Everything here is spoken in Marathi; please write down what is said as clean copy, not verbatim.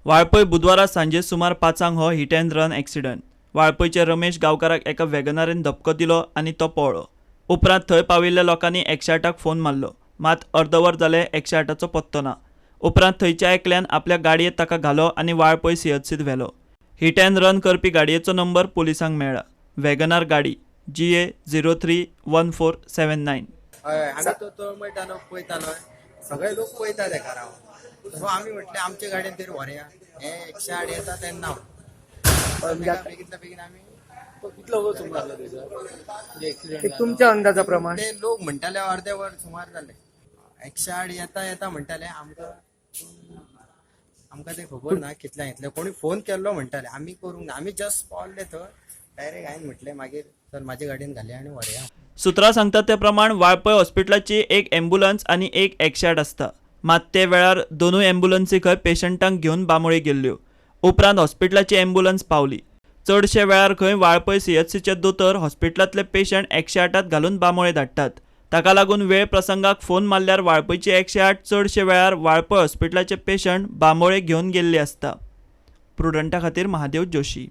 वाळपय बुधवारा सांजे सुमार 5 हो हिट अँड रन एक्सिडंट। वाळपयचे रमेश गांवकाराक एका वॅगनारेन धपको दिलो आनी तो पळलो। उपरांत थंय पाविल्ल्या लोकांनी 108 फोन मारलो, मात अर्दवर जालें 108चो पत्तो ना। उपरांत थंयच्या एकल्यान आपल्या गाडयेंत ताका घालो आनी वाळपय सीएचसीत व्हेलो। हिट अँड रन करपी गाडयेचो नंबर पुलिसांक मेळ्ळा। वॅगनार गाडी GA031479। आम्ही तो मैदान पळयतालो, सगळे लोक पळयता तेका राव। सो आम्ही म्हटले आमच्या गाडयेन तरी व्हरया, हे 108 येता तेन्ना बेगीन आम्ही कितलो वगैरे सुमार जालो तेजो एक्सिडेंट तुमच्या अंदाजा प्रमाण ते लोक म्हणटाले अर्धे वर सुमार जाले। 108 येता म्हणटाले, आमकां ते खबर ना कितल्या येतले। कोणी फोन केल्लो म्हणटाले, आम्ही करूंक ना, आम्ही जस्ट पावले थंय डायरेक्ट हांवें म्हटलें मागीर सर म्हाज्या गाडयेन घालया आनी व्हरया। सुत्रां सांगतात ते प्रमाण वाळपय हॉस्पिटलाची एक एम्ब्युलन्स आनी एक 108 आसता, मात ते वेळार दोनूय एम्ब्युलन्सी खंय पेशंटांक घेवन बांबोळे गेल्ल्यो। उपरांत हॉस्पिटलाची एम्ब्युलन्स पावली। चडशे वेळार खंय वाळपय सीएचसीचे दोतोर हॉस्पिटलांतले पेशंट 108त घालून बांबोळे धाडटात। ताका लागून वेळ प्रसंगाक फोन मारल्यार वाळपयची 108 चडशे वेळार वाळपय हॉस्पिटलाचे पेशंट बांबोळे घेवन गेल्ले आसता। प्रुडंटा खातीर महादेव जोशी।